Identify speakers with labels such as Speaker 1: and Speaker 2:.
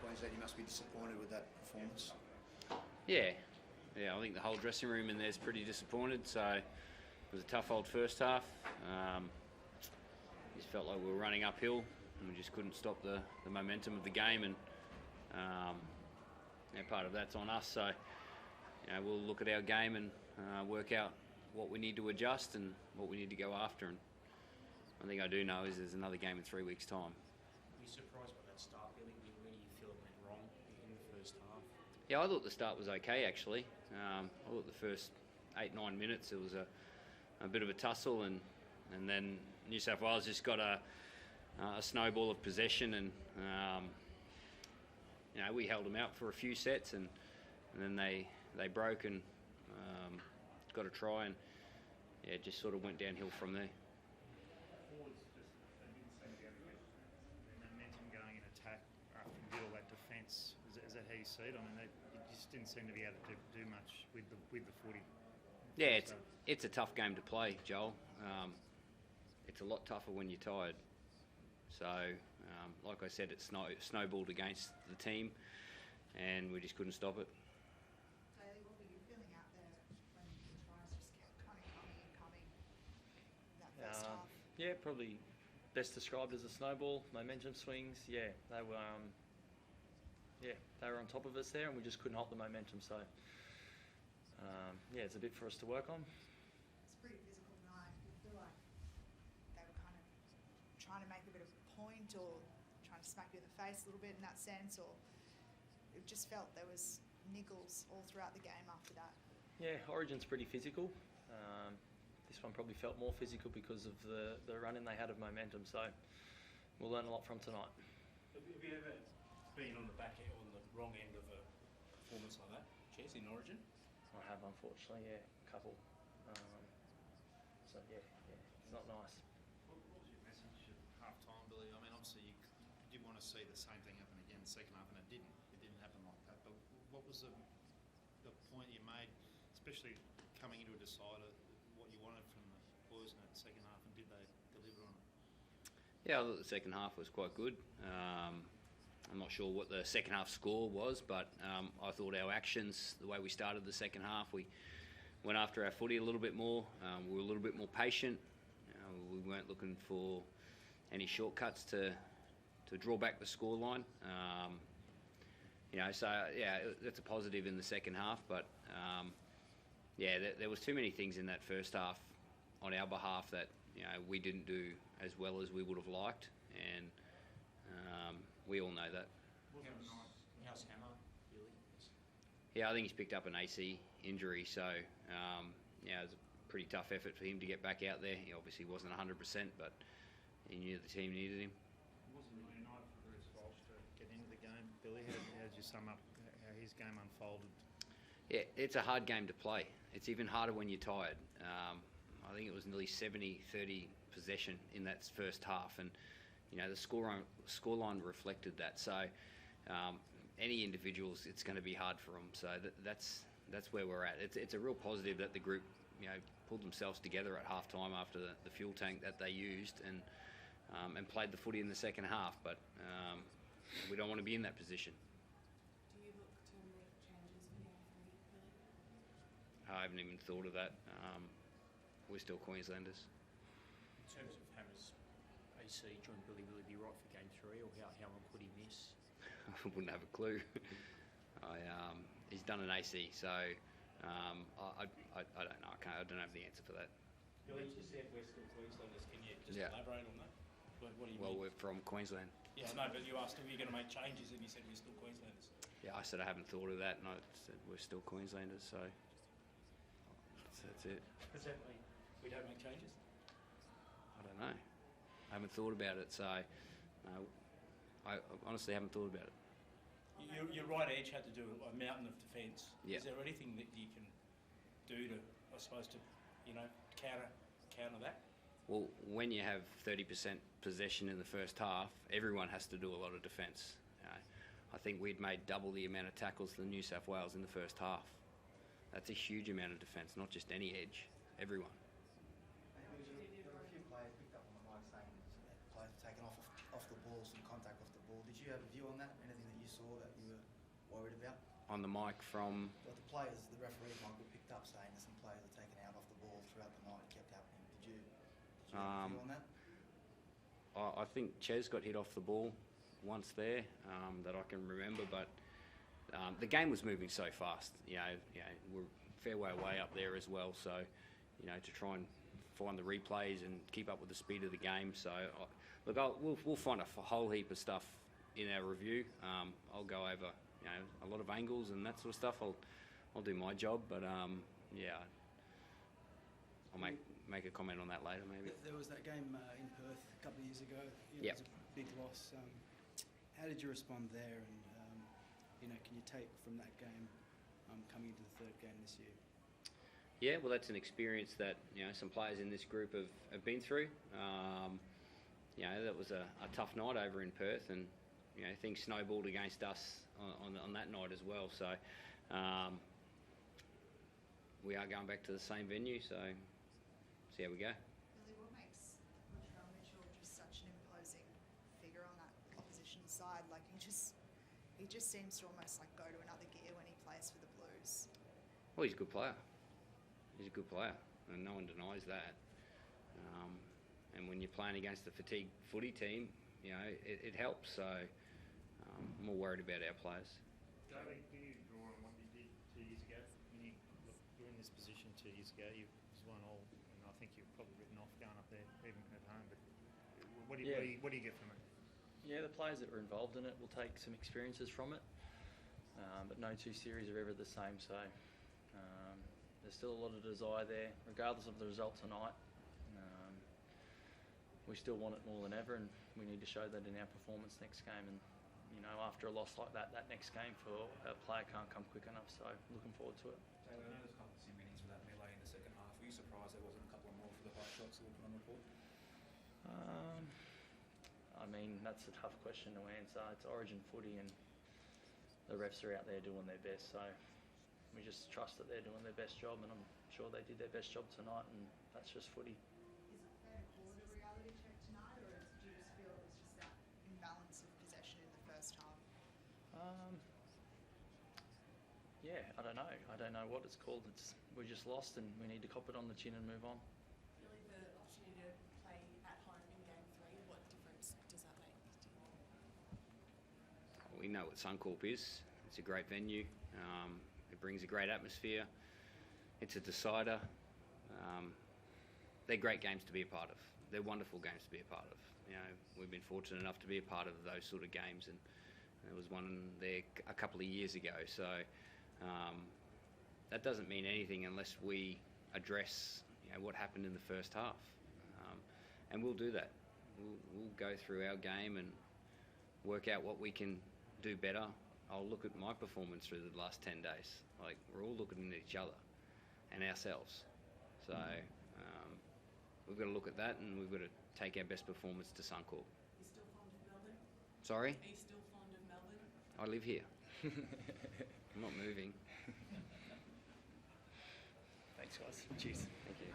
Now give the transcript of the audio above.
Speaker 1: Queensland. You must be disappointed with that performance.
Speaker 2: Yeah, I think the whole dressing room in there is pretty disappointed. So it was a tough old first half. Just felt like we were running uphill and we just couldn't stop the momentum of the game, and part of that's on us. So we'll look at our game and work out what we need to adjust and what we need to go after. And one thing I do know is there's another game in 3 weeks' time.
Speaker 3: Were you surprised by that start, Billy? Where do you feel it went wrong in the first half?
Speaker 2: Yeah, I thought the start was okay, actually. I thought the first 8-9 minutes it was a bit of a tussle, and then New South Wales just got a snowball of possession, and we held them out for a few sets, and then they broke and got a try, and it just sort of went downhill from there.
Speaker 4: Momentum going in attack after you did all that defence. Is that how you see it? I mean, it just didn't seem to be able to do much with the footy.
Speaker 2: Yeah, it's a tough game to play, Joel. It's a lot tougher when you're tired. So, like I said, it snowballed against the team, and we just couldn't stop it.
Speaker 5: Daly, what were you feeling out there when the tries just kept kind of coming and coming in that first half?
Speaker 6: Yeah, probably best described as a snowball, momentum swings. Yeah, they were on top of us there, and we just couldn't hold the momentum. So, it's a bit for us to work on.
Speaker 5: It's pretty physical tonight. Do you feel like they were kind of trying to make a bit of a point, or trying to smack you in the face a little bit in that sense, or it just felt there was niggles all throughout the game after that?
Speaker 6: Yeah, Origin's pretty physical. This one probably felt more physical because of the run-in they had of momentum. So we'll learn a lot from tonight.
Speaker 3: Have you ever been on the on the wrong end of a performance like that, Jess, in Origin?
Speaker 6: I have, unfortunately, a couple. It's not nice.
Speaker 4: What was your message at half-time, Billy? I mean, obviously you did want to see the same thing happen again in the second half, and it didn't. It didn't happen like that. But what was the point you made, especially coming into a decider, what you wanted from the boys in that second half, and did they deliver on it?
Speaker 2: Yeah, I thought the second half was quite good. I'm not sure what the second half score was, but I thought our actions, the way we started the second half, we went after our footy a little bit more. We were a little bit more patient. We weren't looking for any shortcuts to draw back the scoreline. That's a positive in the second half, but there was too many things in that first half on our behalf that we didn't do as well as we would have liked, and we all know that.
Speaker 3: How's Hammer, Billy?
Speaker 2: Yeah, I think he's picked up an AC injury, so it was a pretty tough effort for him to get back out there. He obviously wasn't 100%, but he knew the team needed him.
Speaker 4: It wasn't really a night for Bruce Walsh to get into the game. Billy, how did you sum up how his game unfolded?
Speaker 2: Yeah, it's a hard game to play. It's even harder when you're tired. I think it was nearly 70-30 possession in that first half, and the scoreline reflected that. So any individuals, it's going to be hard for them. So that's where we're at. It's a real positive that the group pulled themselves together at halftime after the fuel tank that they used, and played the footy in the second half. But we don't want to be in that position.
Speaker 7: Do you look to make changes in your footy, Billy?
Speaker 2: I haven't even thought of that. We're still Queenslanders.
Speaker 3: In terms of Hammer's AC, John Billy, will he be right for game 3, or how long could he miss?
Speaker 2: I wouldn't have a clue. He's done an AC, so I don't know. I don't have the answer for that.
Speaker 3: Billy, you said we're still Queenslanders. Can you just
Speaker 2: Yeah.
Speaker 3: elaborate on that? What do you
Speaker 2: Well,
Speaker 3: mean?
Speaker 2: we're from Queensland.
Speaker 3: Yeah, no, but you asked if you're going to make changes, and you said we're still Queenslanders.
Speaker 2: Yeah, I said I haven't thought of that, and I said we're still Queenslanders, so that's it.
Speaker 3: Does that mean we don't make changes?
Speaker 2: I don't know. I haven't thought about it, so I honestly haven't thought about it.
Speaker 3: Your right edge had to do a mountain of defence.
Speaker 2: Yeah.
Speaker 3: Is there anything that you can do to, I suppose, to counter that?
Speaker 2: Well, when you have 30% possession in the first half, everyone has to do a lot of defence. I think we'd made double the amount of tackles than New South Wales in the first half. That's a huge amount of defence, not just any edge, everyone.
Speaker 1: There were a few players picked up on the mic saying that players taken off the ball, some contact off the ball. Did you have a view on that? Anything that you saw that you were worried about?
Speaker 2: On the mic from,
Speaker 1: Well, the players, the referee Michael picked up saying that some players are taken out off the ball throughout the night. It kept happening. Did you have a view on that?
Speaker 2: I think Ches got hit off the ball once there that I can remember, but the game was moving so fast. We're a fair way away up there as well, so to try and find the replays and keep up with the speed of the game. So look, we'll find a whole heap of stuff in our review. I'll go over a lot of angles and that sort of stuff. I'll do my job, but I'll make a comment on that later maybe.
Speaker 8: There was that game in Perth a couple of years ago. It
Speaker 2: Yep.
Speaker 8: was a big loss. How did you respond there? And can you take from that game coming into the third game this year?
Speaker 2: Yeah, well, that's an experience that some players in this group have been through. That was a tough night over in Perth, and things snowballed against us on that night as well. So we are going back to the same venue. So see how we go.
Speaker 5: Billy, what makes Latrell Mitchell just such an imposing figure on that opposition side? Like he just seems to almost like go to another gear when he plays for the Blues.
Speaker 2: Well, he's a good player. He's a good player, and no one denies that. And when you're playing against a fatigued footy team, it helps. So I'm more worried about our players.
Speaker 4: Daly, do you draw on what you did 2 years ago? When you were in this position 2 years ago, you was 1-1, and I think you've probably written off going up there, even at home. But what do you get from it?
Speaker 6: Yeah, the players that were involved in it will take some experiences from it, but no two series are ever the same. So there's still a lot of desire there, regardless of the result tonight. We still want it more than ever, and we need to show that in our performance next game. And after a loss like that next game for a player can't come quick enough. So looking forward to it.
Speaker 9: Taylor, I know there's a couple of minutes for that melee in the second half. Were you surprised there wasn't a couple more for the hot shots looking on report?
Speaker 6: That's a tough question to answer. It's Origin footy, and the refs are out there doing their best. So we just trust that they're doing their best job, and I'm sure they did their best job tonight, and that's just footy.
Speaker 5: Is it fair to call it a reality check tonight, or do you just feel it was just that imbalance of possession in the first half?
Speaker 6: Yeah, I don't know. I don't know what it's called. We just lost, and we need to cop it on the chin and move on.
Speaker 7: Really, the opportunity to play at home in Game 3, what difference does that make to you?
Speaker 2: We know what Suncorp is. It's a great venue. It brings a great atmosphere. It's a decider. They're great games to be a part of. They're wonderful games to be a part of. We've been fortunate enough to be a part of those sort of games, and there was one there a couple of years ago. So that doesn't mean anything unless we address what happened in the first half, and we'll do that. We'll go through our game and work out what we can do better. I'll look at my performance through the last 10 days. Like, we're all looking at each other and ourselves. So we've got to look at that, and we've got to take our best performance to Suncorp.
Speaker 7: Are you still fond of Melbourne?
Speaker 2: Sorry?
Speaker 7: Are you still fond of Melbourne?
Speaker 2: I live here. I'm not moving.
Speaker 6: Thanks, guys. Cheers.
Speaker 2: Thank you.